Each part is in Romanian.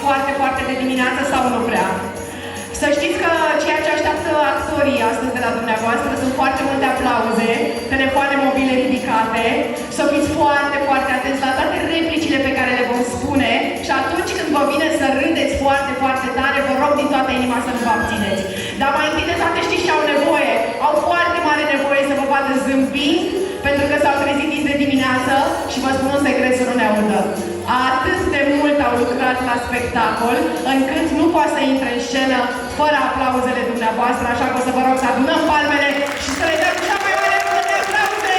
foarte, foarte de dimineață sau nu prea? Să știți că ceea ce așteaptă actorii astăzi de la dumneavoastră sunt foarte multe aplauze, telefoane mobile ridicate, să fiți foarte, foarte atenți la toate replicile pe care le vom spune și atunci când vă vine să râdeți foarte, foarte tare, vă rog din toată inima să nu vă abțineți. Dar mai întâi de toate știți ce au nevoie? Au foarte mare nevoie să vă vadă zâmbind, pentru că s-au trezit de dimineață și vă spun un secret să nu ne audă. Atât de mult au lucrat la spectacol, încât nu poate să intre în scenă fără aplauzele dumneavoastră, așa că o să vă rog să adunăm palmele și să le dăm cea mai mare mână de aplauze!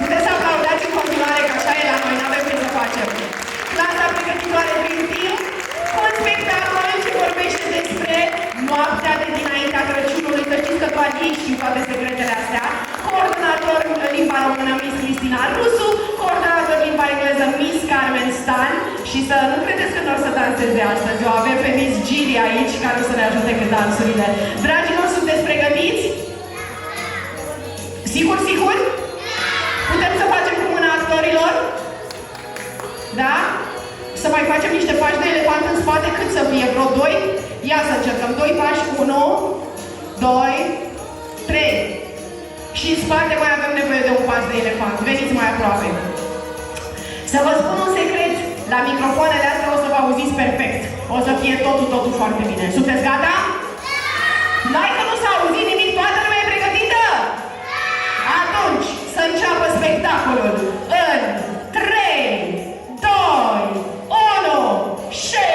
Puteți să aplaudați în continuare, că așa e la noi, n-avem ce să facem. Clasa pregătitoare prin timp, un spectacol ce vorbește despre noaptea de dinaintea Crăciunului, să știți că doar ei știu toate secretele astea. Coordonator limba română Miss Cristina Rusu, coordonator limba engleză Miss Carmen Stan și să nu credeți că nu o să danseze astăzi, o avem pe Miss Giri aici care o să ne ajute cu dansurile. Dragilor, sunteți pregătiți? Sigur, sigur? Putem să facem cu mâna actorilor? Da? Să mai facem niște pași de elefant în spate, cât să fie? Vreo 2? Ia să încercăm. 2 pași, 1, 2, 3. Și în spate mai avem nevoie de un pas de elefant. Veniți mai aproape. Să vă spun un secret. La microfoanele astea o să vă auziți perfect. O să fie totul foarte bine. Sunteți gata? N-ai că nu s-a auzit nimic? Toată lumea e pregătită? Atunci, să înceapă spectacolul. În 3, 2, 1 și...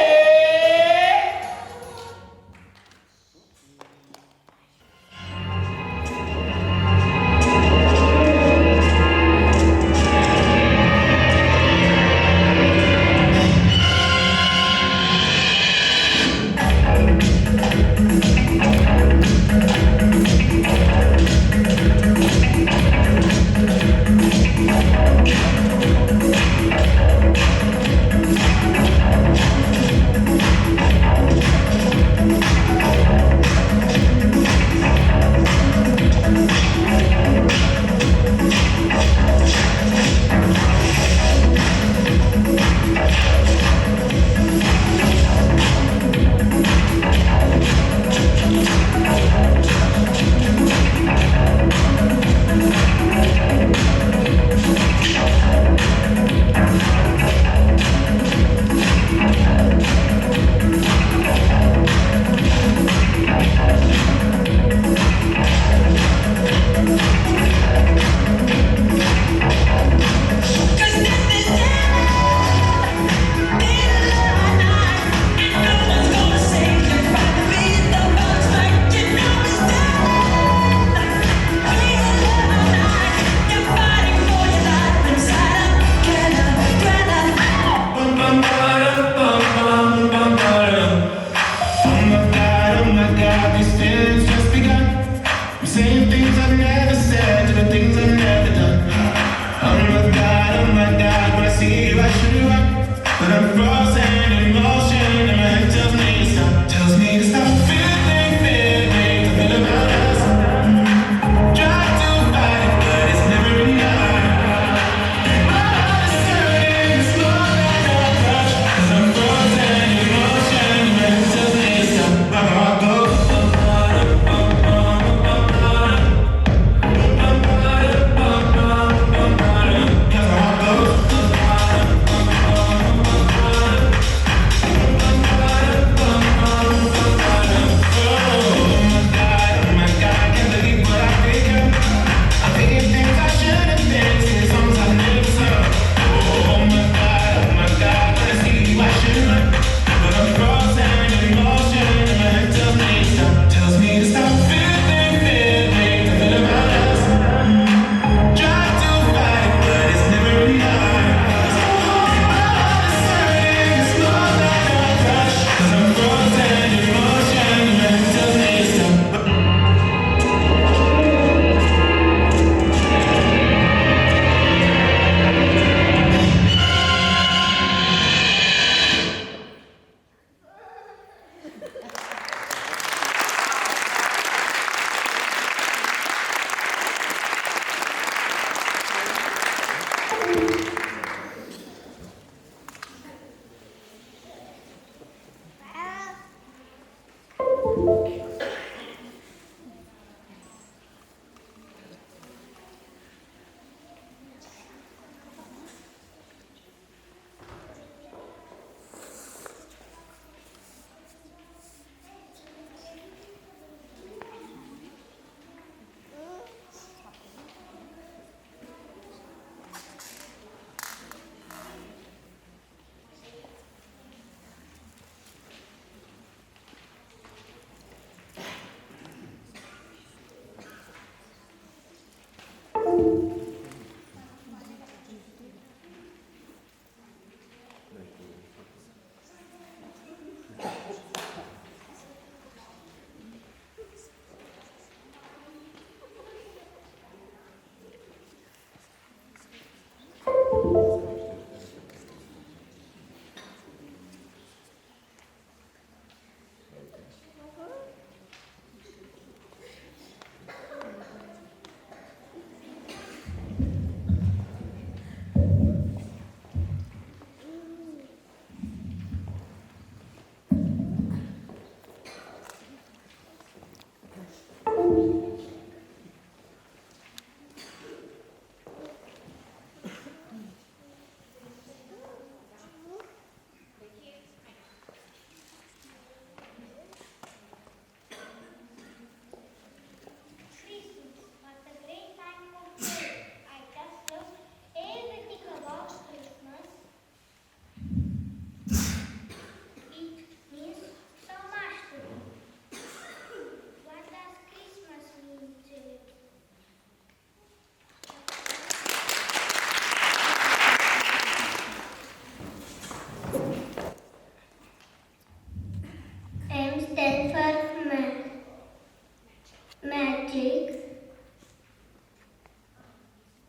magic.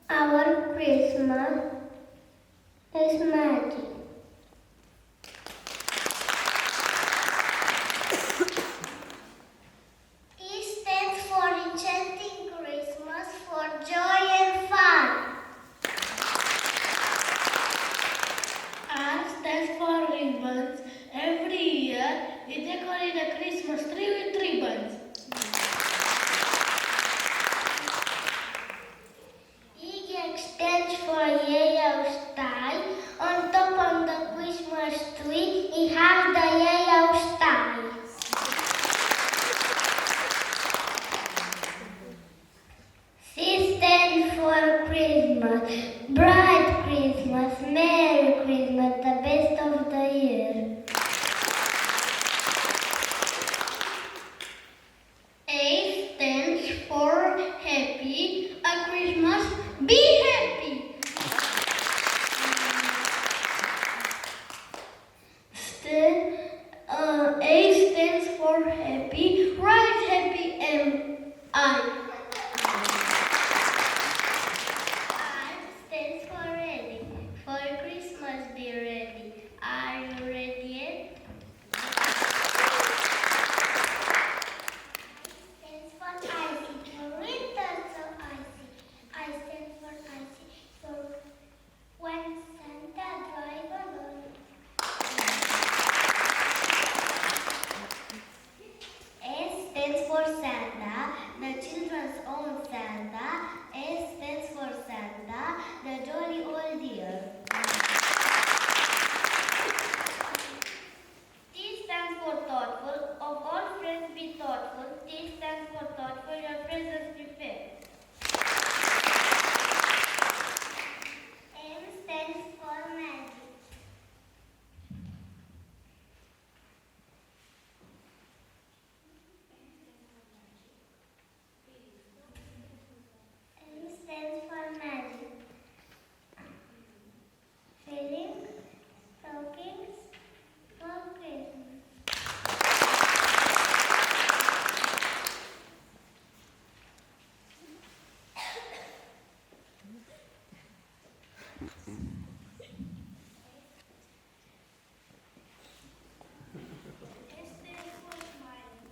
Our Christmas is magic. E stands for enchanting Christmas, for joy and fun. R stands for ribbons. Every year, we decorate a Christmas tree with ribbons. Y stands for yellow star. On top of the Christmas tree, it has the yellow star. C stands for Christmas. Bright Christmas, Merry Christmas, the best of the year. A stands for happy, a Christmas, be happy. A stands for happy, write happy M-I. R stands for ready, for Christmas be ready. Are you ready yet? Stands for icy, for winter so icy. I stands for icy, for when Santa drive alone. S stands for Santa, the children's own Santa. S stands for Santa, the jolly old year. T stands for thoughtful, of all friends be thoughtful. T stands for thoughtful, your presence be fair. M stands for magic. M stands for magic. Filling stockings for Christmas. S stands for smiling.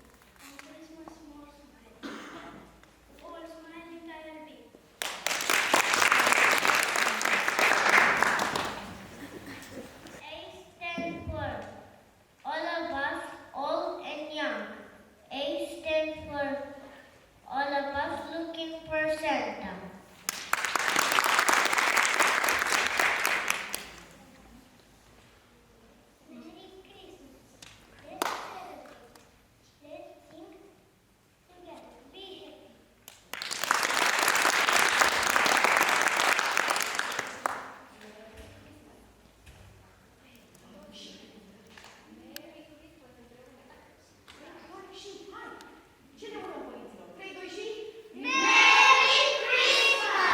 On Christmas more smiling. All smiling and big. A stands for all of us, old and young. A stands for all of us looking for Santa. Merry Christmas. Let's celebrate. Let's sing together. Be happy. Merry Christmas!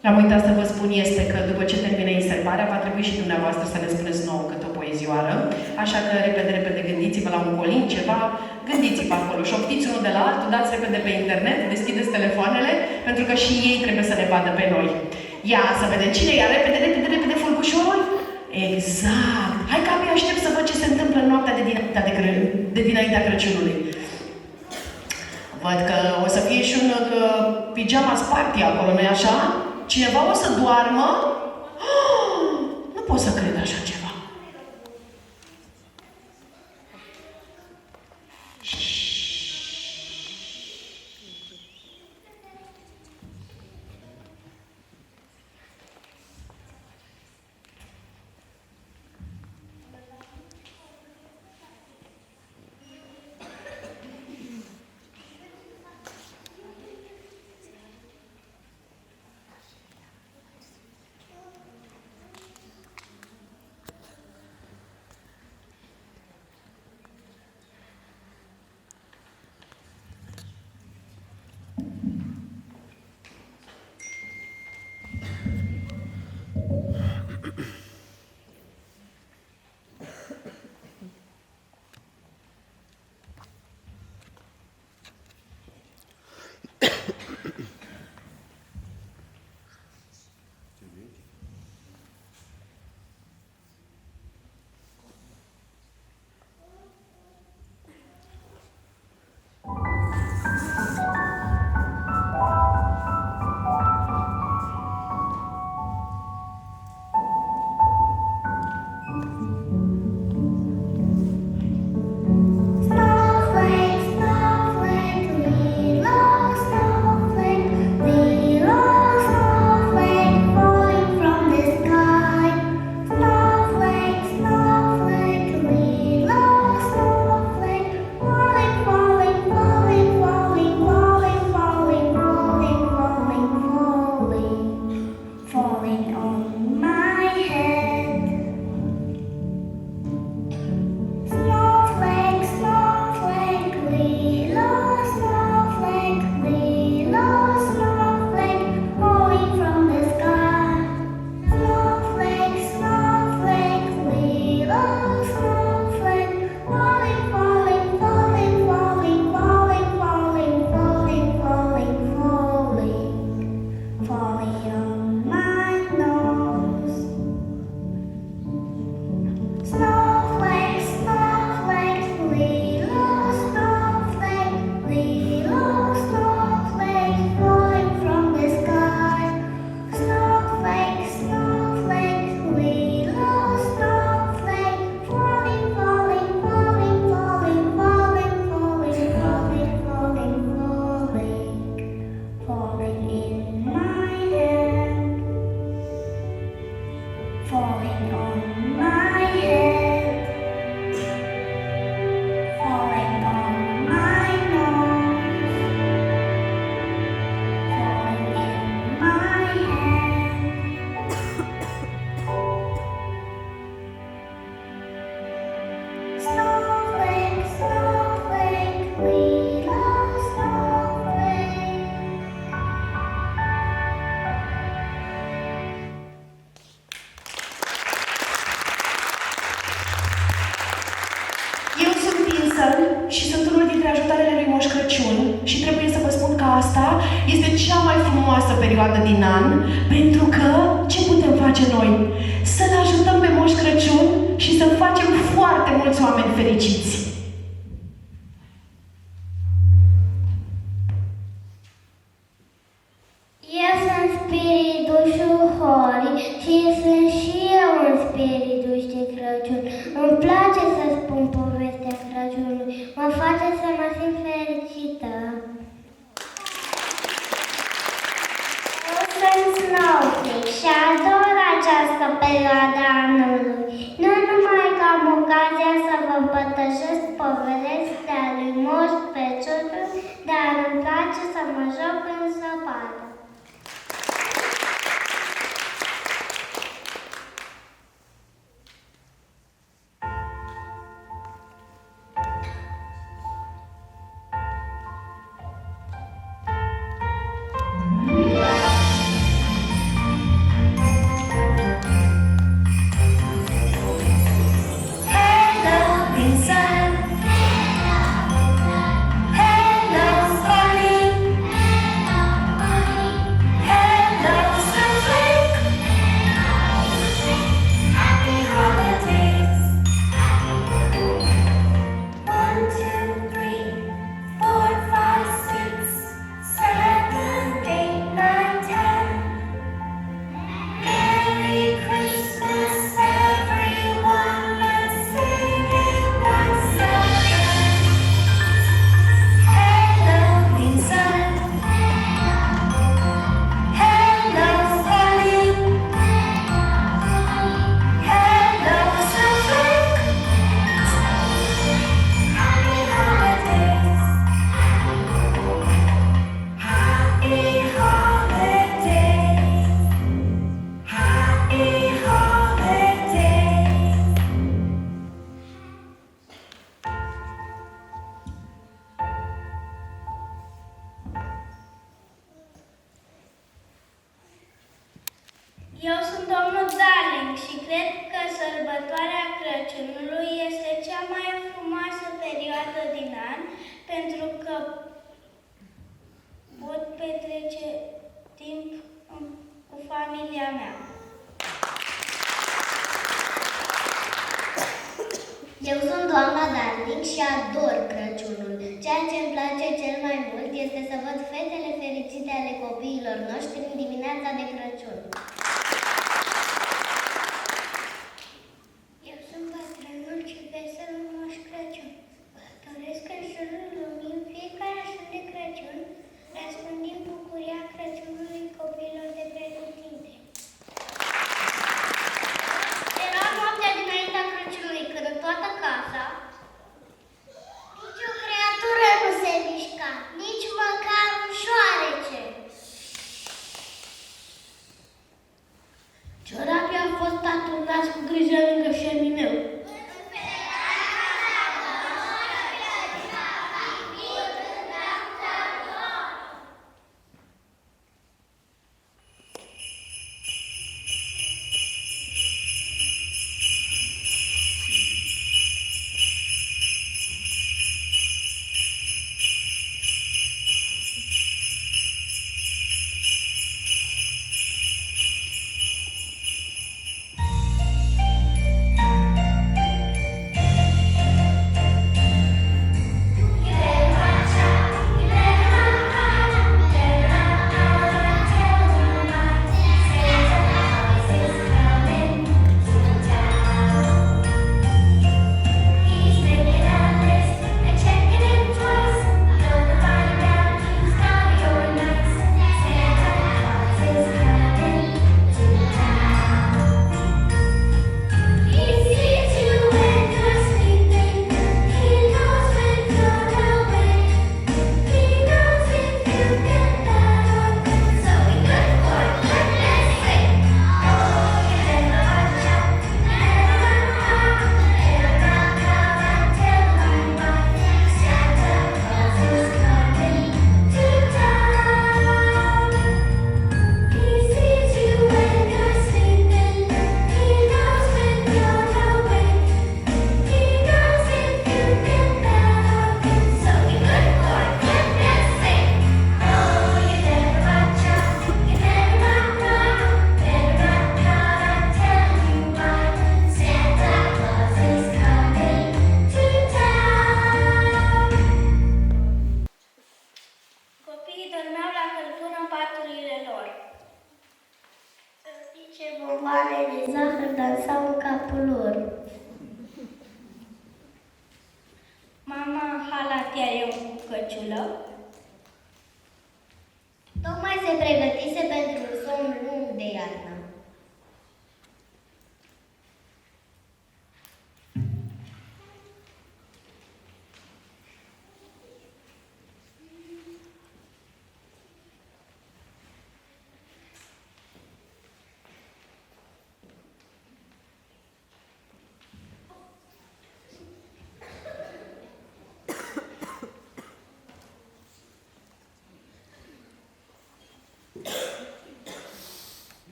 Ce am uitat să vă spun este că după ce termină inservarea, va trebui și dumneavoastră să ne spuneți nouă câte o poezioară. Așa că repede, repede gândiți-vă la un colin, ceva, gândiți-vă acolo, șoptiți unul de la altul, dați repede pe internet, deschideți telefoanele, pentru că și ei trebuie să ne vadă pe noi. Ia să vedem cine ia, repede, repede, repede, fulgușorul. Exact! Hai că abia aștept să văd ce se întâmplă în noaptea de dinaintea Crăciunului. Văd că o să fie și un pijama party acolo, nu-i așa? Cineva o să doarmă? Oh, nu pot să cred așa ceva. frumoasă perioadă din an, pentru că ce putem face noi? Să-L ajutăm pe Moș Crăciun și să facem foarte mulți oameni fericiți. Eu sunt spiritușul Hori și sunt și eu un spirituș de Crăciun. Îmi place să spun povestea Crăciunului, mă face să mă simt fericită. Eu sunt Snowflake și ador această perioadă a anului. Nu numai că am ocazia să vă împărtășesc povestea lui Moș Crăciun, dar îmi place să mă joc în zăpadă. Eu sunt domnul Darling și cred că sărbătoarea Crăciunului este cea mai frumoasă perioadă din an pentru că pot petrece timp cu familia mea. Eu sunt doamna Darling și ador Crăciunul. Ceea ce îmi place cel mai mult este să văd fetele fericite ale copiilor noștri în dimineața de Crăciun. Eu sunt bătrânul și veselul Moș Crăciun. Vă doresc în jurul lumii în fiecare zi de Crăciun, răspândind bucuria Crăciunului copiilor de pretutindeni. Era noaptea dinaintea Crăciunului, când în toată casa nici o creatură nu se mișca, nici măcar un șoarece. bomboane de zahăr dansau în capul lor. Mama în halat, iar eu cu căciulă. Tocmai se pregătise pentru un somn lung de iarnă.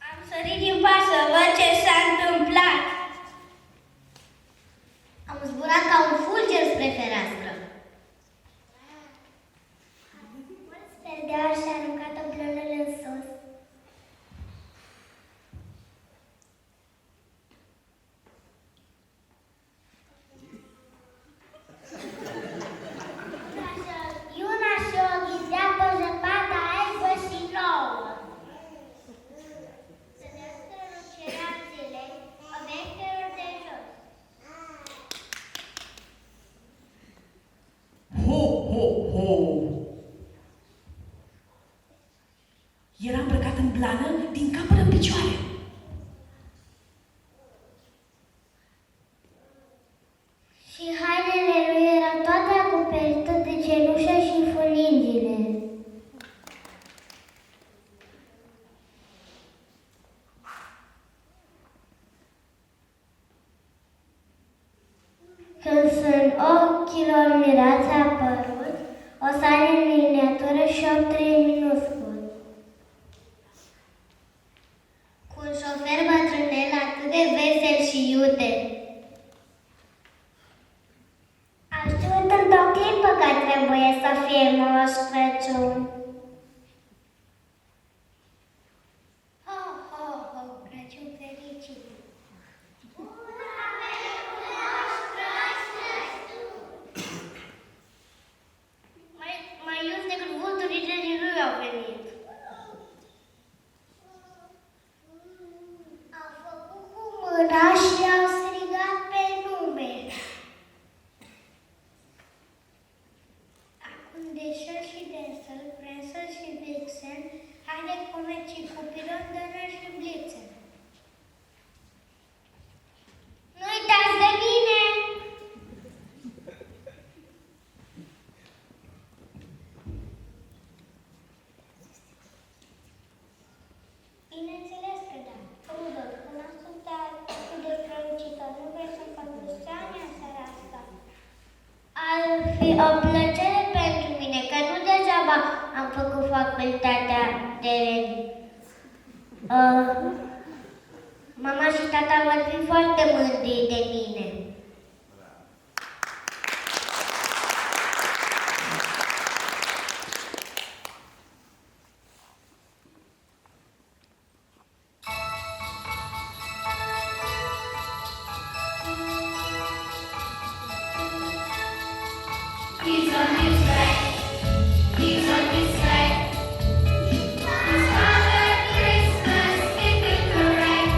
Am sărit din pas să văd ce s-a întâmplat. Am zburat ca un fulger spre fereastră. Mulți perdeași și-a aruncat oblonele în sus. Iuna și o ghidea pe zăpada albă și nouă. Să ne strălucerea zilei, obiectelor de jos. Ho, ho, ho! Era îmbrăcat în blană din cap până în picioare. Și hainele lui erau toate acoperite de cenușă și fulingile. Când sunt ochilor mirați a apărut, o sare în miniatură și o trei minuscul. Cu un șofer bătrânel atât de vesel și iute. Am știut într-o clipă că trebuie să fie Moș Crăciun. Ho, ho, ho, Crăciun fericit! Mai ius decât vulturile din râu au venit. Au făcut cu mâna și au strigat pe nume. Acum Deșel și Densel, Prensel și Vixen, haide comecii cu Piron, Donner și Blitzen. Nu uitați de mine! Bineînțeles că da. Rudolf, când am spus atât de strălucită, nu vrei să-mi fac bustoane în seara asta? Ar fi o plăcere pentru mine, că nu degeaba am făcut facultatea de mama și tata vor fi foarte mândri de mine. He's on his way. He's on his way. His Father Christmas in the parade.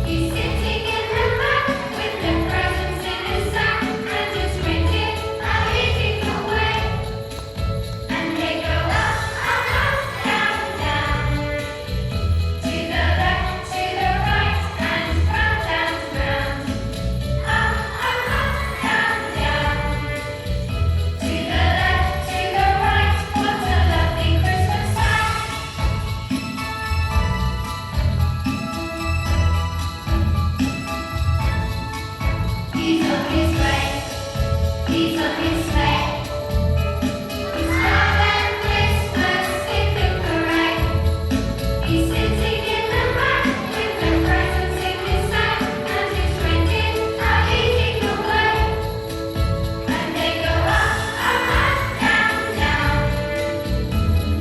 He's sitting in the back with the presents in his sack and just drinking and eating away. He's on his way. He's Father Christmas, if correct. He's sitting in the back with the presents in his hand, and he's waiting how easy to play. And they go up, down, down.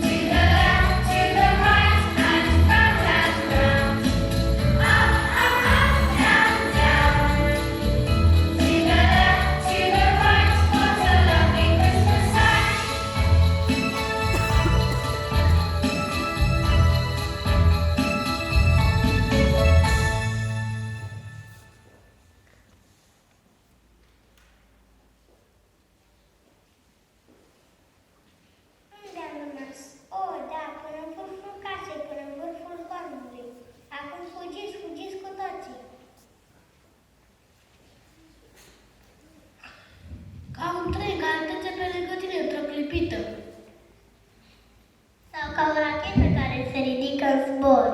To the left, to the right, and round and round. Up, down, down. To the left, to the right, what a lovely Christmas time. Unde am rămas? Da, până în vârful casei, până în vârful hornului. Acum fugiți cu toții. Ca un tren care trece pe lângă tine într-o clipită. Sau ca o rachetă care se ridică în zbor.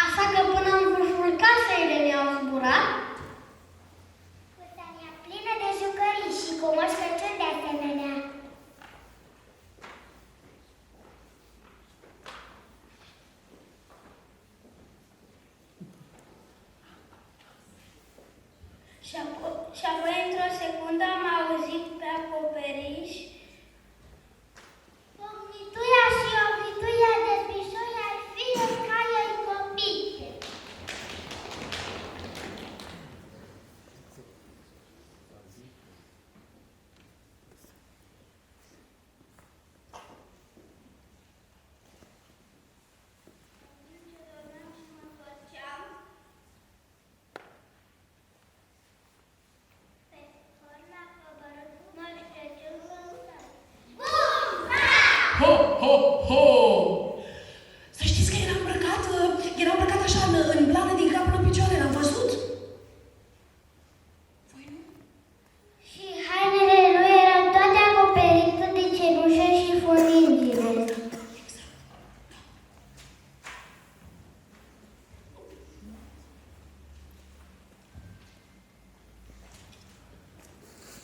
Așa că până în vârful casei ne-au zburat. Cutania plină de jucării și cu Moș Crăciun de asemenea. Și apoi într-o secundă am auzit pe acoperiș Pomnituia și obrituia de pișoi ai fie caiei copite. Pe horn a coborât Moș Crăciun cu un sat. Bum! Ho, ho, ho! Să știți că era îmbrăcat așa în blană din cap până în picioare, l-am văzut? Voi nu? Și hainele lui erau toate acoperite de cenușă și funingine.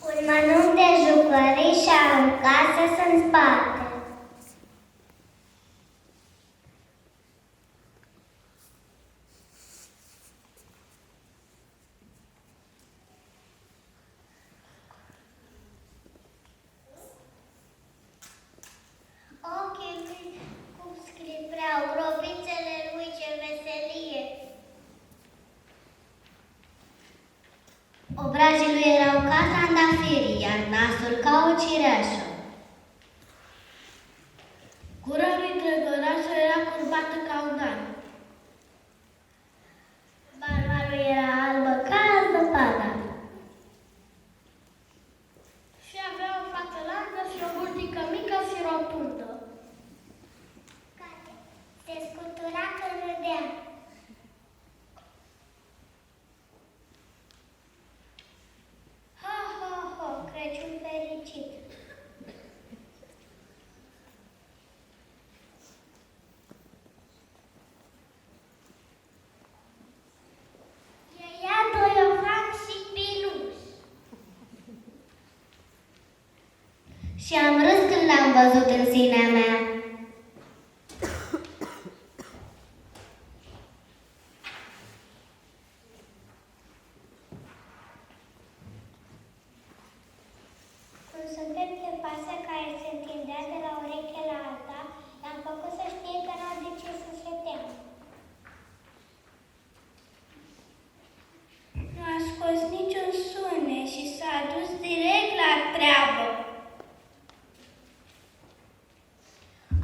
Un mănânc de jucării și-a aruncat să în spate. Ochii lui cum scripreau, robițele lui ce veselie. Obrajii lui erau ca trandafirii, iar nasul ca o cireașă. gura lui Drăgălașă era curbată ca un an. Barba lui era albă ca zăpada. Și avea o față largă și o burtică mică și rotundă. Se scutura când râdea. Ho, ho, ho, Crăciun fericit! Ea Doiovan și Piluș. Și am râs când l-am văzut în sinea mea. Când suntem de pasă care se întindea de la ureche la alta, i-am făcut să știe că n-au de ce să se teamă. Nu a scos niciun sunet și s-a dus direct la treabă.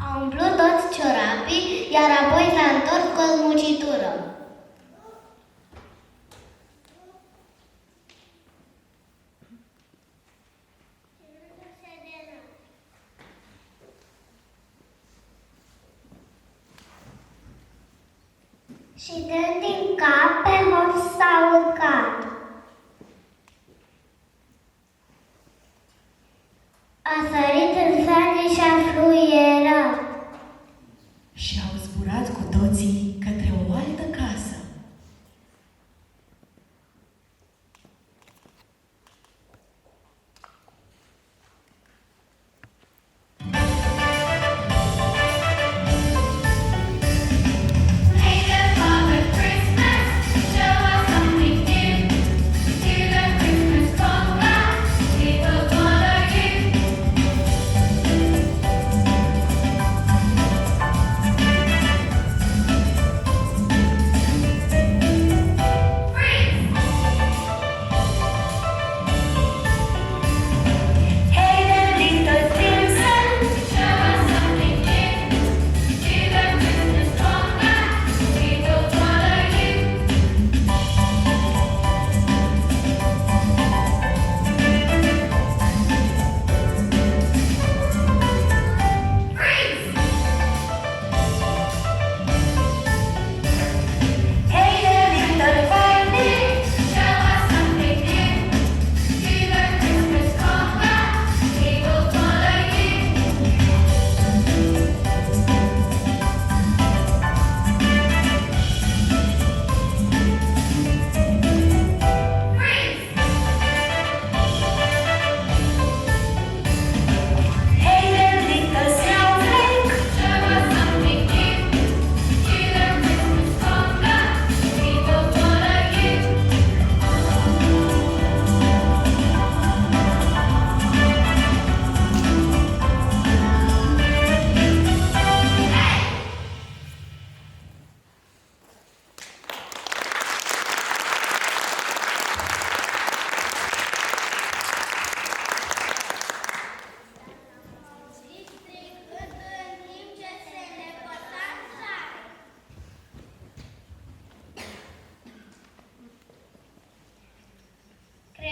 A umplut toți ciorapii, iar apoi s-a întors cu o zmucitură. Și dând din cap pe hof s-a urcat. A sărit în sane și a fluierat. Și au zburat cu toții către o altă casă.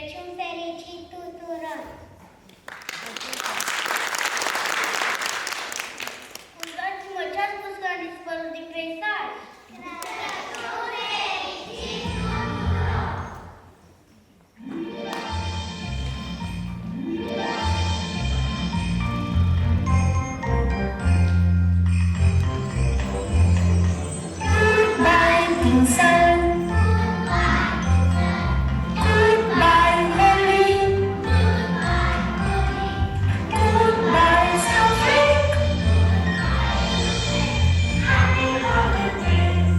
Crăciun fericit tuturor! Uitați-mă, ce a spus că a dispărut din peisaj? Crăciun fericit tuturor! Goodbye, Vincent. Goodbye, Holly. Goodbye, Snowflake. Happy holidays.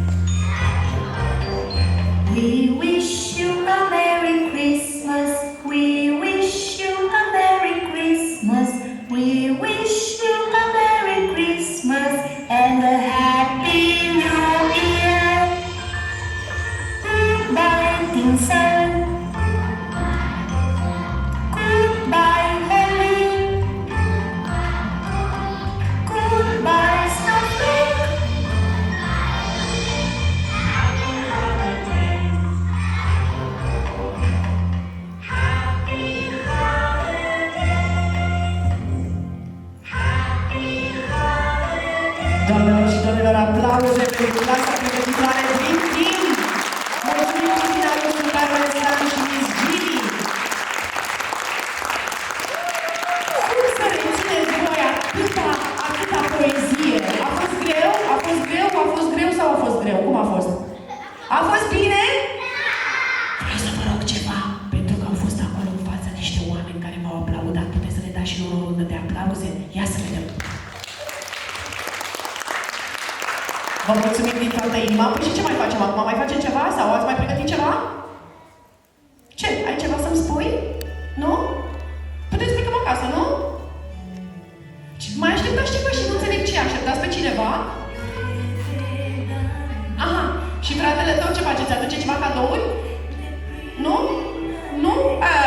We wish you a Merry Christmas. We wish you a Merry Christmas. We wish you a Merry Christmas and a Happy New Year. Goodbye, Vincent. Goodbye, Holly. Goodbye, Snowflake. Happy holidays. Happy holidays. Happy holidays. Doamnelor și domnilor, aplauze pentru clasa pregătitoare Dream Team! Mulțumim Cristina Rusu, Carmen Stan și Miss Gini! Cum să rețineți voi atâta poezie? A fost greu? A fost greu? A fost greu sau a fost greu? Cum a fost? A fost bine? Vreau să vă rog ceva, pentru că au fost acolo în fața niște oameni care m-au aplaudat. Puteți să le dați și lor o rundă de aplauze? Ia să vedem! Vă mulțumim din toată inima. Păi și ce mai facem acum? Mai facem ceva? Sau ați mai pregătit ceva? Ce? Ai ceva să-mi spui? Nu? Puteți plecăm acasă, nu? Mai așteptați ceva și nu înțeleg ce. Așteptați pe cineva? Aha. Și fratele tău ce face? Ți aduce ceva cadouri? Nu? Nu?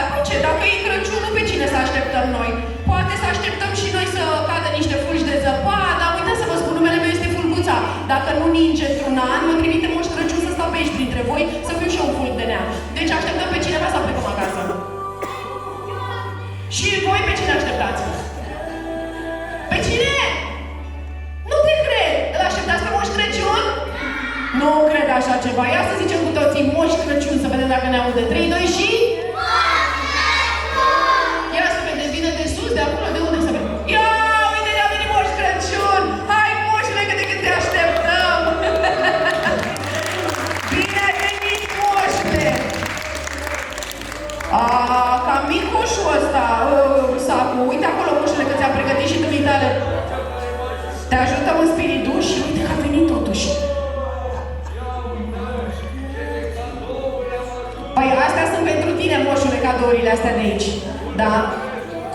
Păi ce? Dacă e Crăciunul, pe cine să așteptăm noi? Poate să așteptăm și noi să cadă niște fulgi de zăpadă. Uitați să vă spun, numele meu este Fulguța. Dacă nu ninge într-un an, mă trimite Moș Crăciun să stau pe aici printre voi, să fiu și eu un fulg de nea. Deci așteptăm pe cineva sau plecăm acasă? Și voi pe cine așteptați? Pe cine? Nu te cred! Îl așteptați pe Moș Crăciun? Nu cred așa ceva. Ia să zicem cu toții Moș Crăciun, să vedem dacă ne aude. 3, 2 și... Ia să vedem, vine de sus, de acolo, de unde să vedem? Ia, uite, ne-a venit Moș Crăciun! Hai, moșule, că de când te așteptăm! Bine ai venit, moșule! Cam micușul ăsta, sacul. Uite acolo, moșule, că ți-am pregătit și dumitale. Te ajutăm în spiritul și uite că a venit totuși. Păi astea sunt pentru tine, moșule, cadourile astea de aici. Da?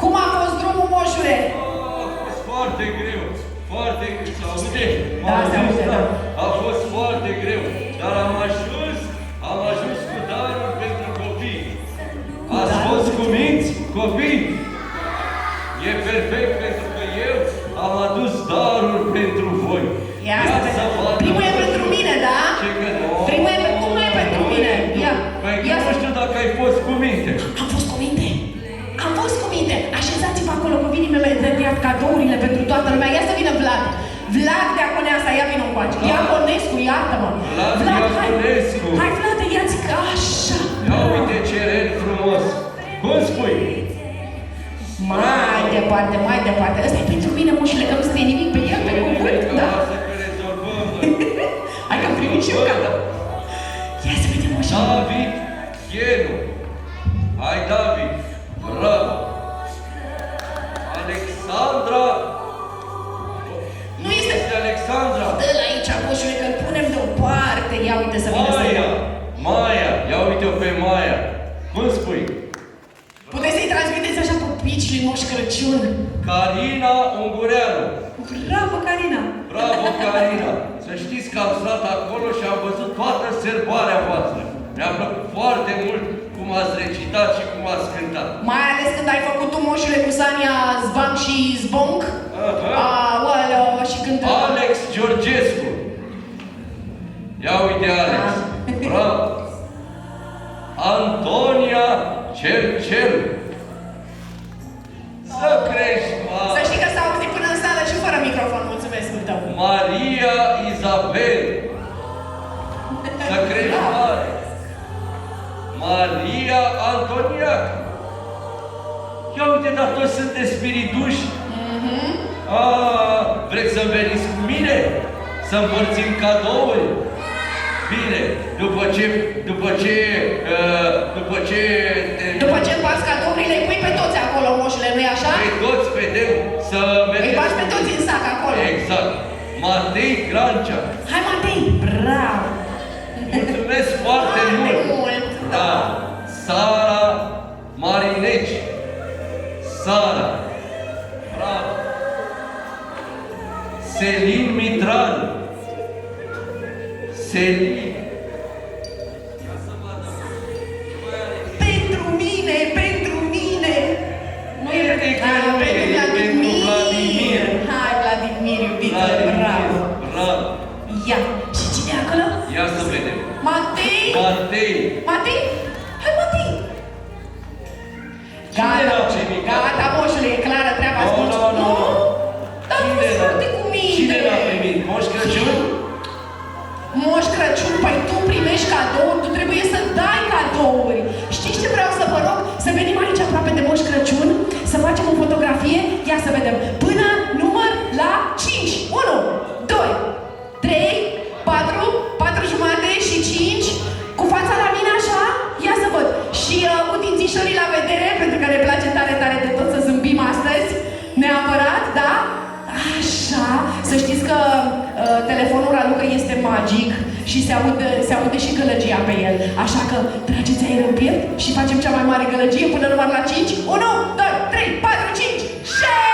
Cum a fost drumul, moșule? A fost foarte greu, foarte greu. Se aude? Da, se aude, da. A fost foarte greu, dar am ajuns cu daruri pentru copii. Ați fost cuminți, copii? E perfect pentru că eu am adus daruri pentru voi. Ia să vedem. Primul e pentru mine, da? Ce că nu? Primul e cum nu e pentru mine? Ia. Păi Ia nu știu dacă ai fost cu minte. Am fost cu minte. Am fost cu minte. Așezați-vă acolo că vine imediat cadourile pentru toată lumea. Ia să vină Vlad. Vlad Diaconeasa, ia vină încoace. Diaconescu, iartă-mă. Vlad Diaconescu. Hai, Vlad, ia-ți că așa. Ia uite ce ren frumos. Cum spui? Mai departe, mai departe. Ăsta e pentru mine, moșule, că nu scrie nimic pe el, pe cuvânt, da? Lasă că rezolvăm. Hai că am primit și eu cadou. Ia să vedem, moșule. David Chenu. Hai, David. Bravo. Alexandra. Nu este... Alexandra. Dă-l aici, moșule, că-l punem deoparte. Ia uite să vină să Maia. Ia uite-o pe Maia. Cum spui? Puteți să-i transmiteți așa pupici lui Moș Crăciun. Carina Ungureanu. Bravo, Carina! Bravo, Carina. Să știți că am stat acolo și am văzut toată sărbarea voastră. Mi-a plăcut foarte mult cum ați recitat și cum ați cântat. Mai ales când ai făcut tu, moșule, cu Sania Zbanc și Zbonc. Aoleo, și când... Alex Georgescu. Ia uite, Alex. Bravo. Antonia Cel. Să crești Să mare. știi că s-a auzit până în sală și fără microfon. Mulțumesc mult tău. Maria Isabel. Să crești mare. Maria Antoniac. Ia uite, dar toți sunteți spirituși. Vreți să veniți cu mine? Să împărțim cadouri? Bine, după ce După ce împarți cadourile, îi pui pe toți acolo, moșule, nu-i așa? pe toți vedem să vedem. Îi bași pe toți în sac acolo. Exact. Matei Grancea. Hai, Matei! Bravo! Mulțumesc foarte mult. mult! Da. Sara Marineci. Sara. Bravo. Selin Mitran. Selin. Ia să vadă. Pentru mine! Nu e Pentru Vladimir. Hai, Vladimir, iubito, bravo! Bravo. Ia! Și cine e acolo? Ia să vedem. Matei! Matei. Matei? Hai, Matei! Cine l-a primit? Gata, moșule, e clară treaba, Nu, asculți. nu. Dar nu Cine l-a- frate cu mine! Cine l-a primit? Moș Crăciun? Moș Crăciun, păi tu primești cadouri, tu trebuie să dai cadouri. Știți ce vreau să vă rog? Să venim aici aproape de Moș Crăciun, să facem o fotografie, ia să vedem, până număr la 5. 1, 2, 3, 4 jumate și 5. Cu fața la mine așa, ia să văd. Și cu dințișorii la vedere, pentru că ne place tare, tare de tot să zâmbim astăzi. Neapărat, da? Așa, să știți că telefonul Raluca este magic și se aude și gălăgia pe el. Așa că trageți aer în piept și facem cea mai mare gălăgie până număr la 5. 1, 2, 3, 4, 5, 6!